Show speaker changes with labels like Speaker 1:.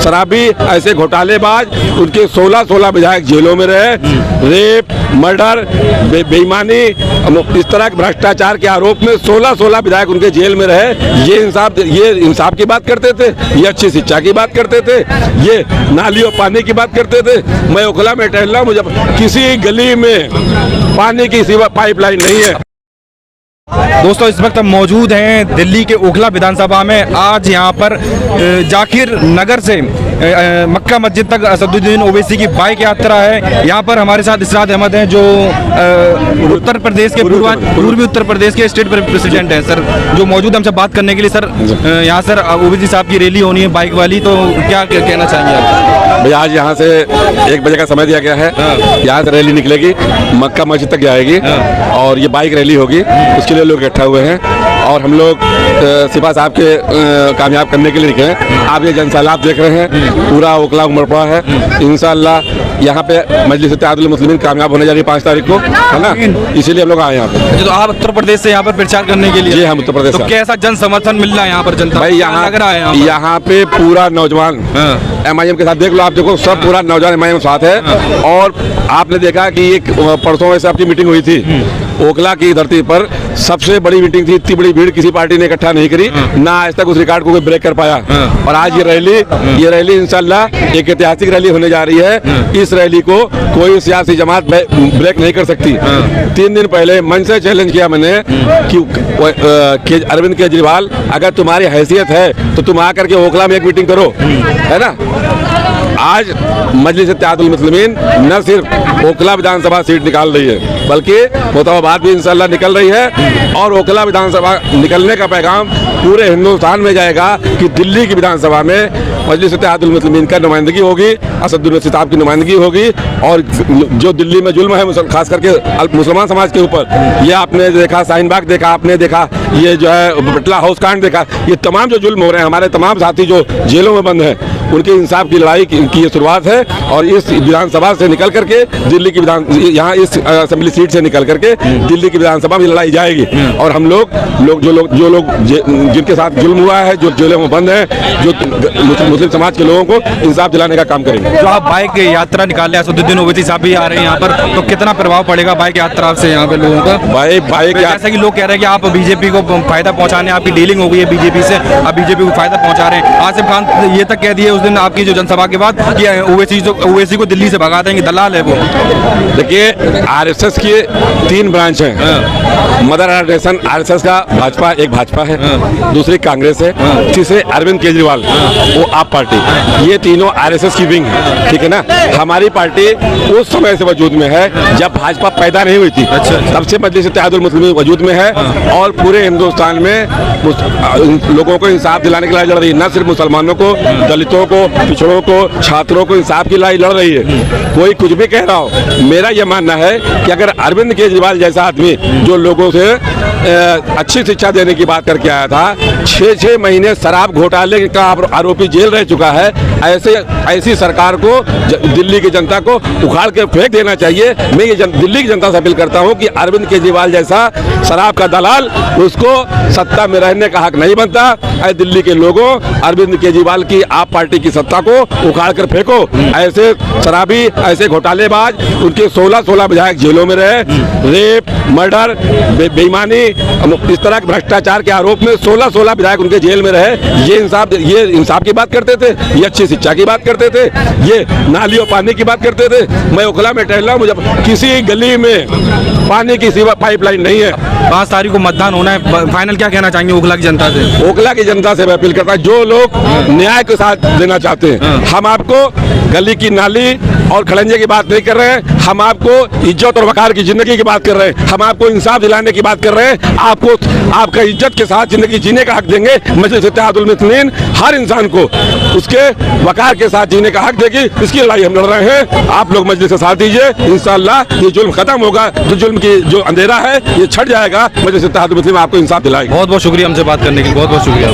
Speaker 1: शराबी, ऐसे घोटालेबाज, उनके 16 विधायक जेलों में रहे, रेप, मर्डर, बेईमानी, इस तरह के भ्रष्टाचार के आरोप में 16 विधायक उनके जेल में रहे। ये इंसाफ की बात करते थे, ये अच्छी शिक्षा की बात करते थे, ये नाली और पानी की बात करते थे। मैं ओखला में टहल रहा हूँ, मुझे किसी गली में पानी की सिवा पाइपलाइन नहीं है।
Speaker 2: दोस्तों, इस वक्त हम मौजूद हैं दिल्ली के ओखला विधानसभा में। आज यहाँ पर जाकिर नगर से मक्का मस्जिद तक असदुद्दीन ओवैसी की बाइक यात्रा है। यहाँ पर हमारे साथ इशरात अहमद हैं, जो उत्तर प्रदेश के पूर्वी उत्तर प्रदेश के स्टेट प्रेसिडेंट हैं। सर जो मौजूद हमसे बात करने के लिए, सर यहाँ सर ओवैसी साहब की रैली होनी है बाइक वाली, तो क्या कहना चाहेंगे आप?
Speaker 1: भैया आज यहाँ से 1 बजे का समय दिया गया है। यहाँ से रैली निकलेगी, मक्का मस्जिद तक जाएगी और ये बाइक रैली होगी। उसके लिए लोग इकट्ठा हुए हैं और हम लोग सिपा साहब के कामयाब करने के लिए निकले हैं। आप ये जनसैलाब देख रहे हैं, पूरा ओखला उमड़ पड़ा है। इंशाअल्लाह यहाँ पे मजलिस इत्तेहादुल मुस्लिमीन कामयाब होने जा रही है 5 तारीख को, है ना, इसीलिए हम लोग आए यहाँ पे।
Speaker 2: तो आप उत्तर प्रदेश से यहाँ पर प्रचार करने के लिए?
Speaker 1: जी हम उत्तर प्रदेश से।
Speaker 2: तो कैसा जन समर्थन मिल रहा है यहाँ पर जनता?
Speaker 1: भाई यहाँ पे पूरा नौजवान MIM के साथ, देख लो आप, देखो सब पूरा नौजवान MIM साथ है। और आपने देखा कि एक परसों ऐसे आपकी मीटिंग हुई थी ओखला की धरती पर, सबसे बड़ी मीटिंग थी, इतनी बड़ी भीड़ किसी पार्टी ने इकट्ठा नहीं करी, ना आज तक उस रिकॉर्ड को कोई ब्रेक कर पाया। और आज ये रैली इंशाल्लाह एक ऐतिहासिक रैली होने जा रही है। इस रैली को कोई सियासी जमात ब्रेक नहीं कर सकती। 3 दिन पहले मन से चैलेंज किया मैंने कि अरविंद केजरीवाल, अगर तुम्हारी हैसियत है तो तुम आकर के ओखला में एक मीटिंग करो, है ना। आज मजलिस इत्तेहादुल मुस्लिमीन न सिर्फ ओखला विधानसभा सीट निकाल रही है, बल्कि मोहतबाबाद भी इंशाल्लाह निकल रही है। और ओखला विधानसभा निकलने का पैगाम पूरे हिंदुस्तान में जाएगा कि दिल्ली की विधानसभा में मजलिस इत्तेहादुल मुस्लिमीन का नुमाइंदगी होगी, असदुद्दीन ओवैसी साहब की नुमाइंदगी होगी। और जो दिल्ली में जुल्म है खास करके मुसलमान समाज के ऊपर, ये आपने देखा, शाहीन बाग देखा, आपने देखा, ये जो है बटला हाउस कांड देखा, ये तमाम जो जुल्म हो रहे हैं, हमारे तमाम साथी जो जेलों में बंद हैं, उनके इंसाफ की लड़ाई की ये शुरुआत है। और इस विधानसभा से निकल करके दिल्ली की यहाँ इस असेंबली सीट से निकल करके दिल्ली की विधानसभा में लड़ाई जाएगी। और हम लोग जो लोग जिनके साथ जुल्म हुआ है, जो जेलों में बंद हैं, जो मुस्लिम समाज के लोगों को इंसाफ दिलाने का काम करेंगे।
Speaker 2: जो आप बाइक यात्रा निकाल रहे हैं, असदुद्दीन ओवैसी साहब भी आ रहे हैं यहाँ पर, तो कितना प्रभाव पड़ेगा बाइक यात्रा से यहाँ पे लोगों का?
Speaker 1: बाइक
Speaker 2: जैसा कि लोग कह रहे हैं कि आप बीजेपी को फायदा पहुँचाने, आपकी डीलिंग हो गई है बीजेपी से, आप बीजेपी को फायदा पहुँचा रहे हैं। आसिफ खान ये तक कह दिए उस दिन आपकी जो जनसभा के बाद कि ओवैसी को दिल्ली से भगा देंगे, दलाल है वो।
Speaker 1: देखिए RSS की 3 ब्रांच है। मदर ऑर्गेनाइजेशन RSS का भाजपा है, दूसरी कांग्रेस है, तीसरे अरविंद केजरीवाल वो आप पार्टी, ये तीनों RSS की विंग है, ठीक है ना। हमारी पार्टी उस समय से वजूद में है जब भाजपा पैदा नहीं हुई थी, तब से मजलिस इत्तेहादुल मुस्लिमीन वजूद में है और पूरे हिंदुस्तान में लोगों को इंसाफ दिलाने की लड़ाई लड़ रही है। न सिर्फ मुसलमानों को, दलितों को, पिछड़ों को, छात्रों को इंसाफ की लड़ाई लड़ रही है। कोई कुछ भी कह रहा हो, मेरा यह मानना है कि अगर अरविंद केजरीवाल जैसा आदमी जो लोगों से अच्छी शिक्षा देने की बात करके आया था, 6 महीने शराब घोटाले का आरोपी जेल रह चुका है, ऐसी सरकार को दिल्ली की जनता को उखाड़ के फेंक देना चाहिए। मैं ये दिल्ली की जनता से अपील करता हूँ कि अरविंद केजरीवाल जैसा शराब का दलाल, उसको सत्ता में रहने का हक नहीं बनता। ऐ दिल्ली के लोगों, अरविंद केजरीवाल की आप पार्टी की सत्ता को उखाड़ कर फेंको। ऐसे शराबी, ऐसे घोटालेबाज, उनके 16 विधायक जेलों में रहे, रेप, मर्डर, बेईमानी, इस तरह के भ्रष्टाचार के आरोप में 16 विधायक उनके जेल में रहे। ये इंसाफ की बात करते थे, ये अच्छी शिक्षा की बात करते थे, ये नाली और पानी की बात करते थे। मैं ओखला में टहल रहा हूँ, मुझे किसी गली में पानी की सिवा पाइपलाइन नहीं है।
Speaker 2: 5 तारीख को मतदान होना है, फाइनल क्या कहना चाहेंगे ओखला की जनता से?
Speaker 1: ओखला की जनता से मैं अपील करता हूँ, जो लोग न्याय के साथ देना चाहते हैं, हम आपको गली की नाली और खड़ंजे की बात नहीं कर रहे हैं, हम आपको इज्जत और वकार की जिंदगी की बात कर रहे हैं, हम आपको इंसाफ दिलाने की बात कर रहे हैं, आपको आपका इज्जत के साथ जिंदगी जीने का हक देंगे। मजलिस इत्तेहादुल मुस्लिमीन हर इंसान को उसके वकार के साथ जीने का हक देगी। इसकी लड़ाई हम लड़ रहे हैं, आप लोग मजलिस का साथ दीजिए। इंशाअल्लाह ये जुल्म खत्म होगा, जो जुल्म की जो अंधेरा है ये छट जाएगा। मजलिस इत्तेहादुल मुस्लिमीन आपको इंसाफ दिलाएगी।
Speaker 2: बहुत बहुत शुक्रिया हमसे बात करने के लिए, बहुत बहुत शुक्रिया।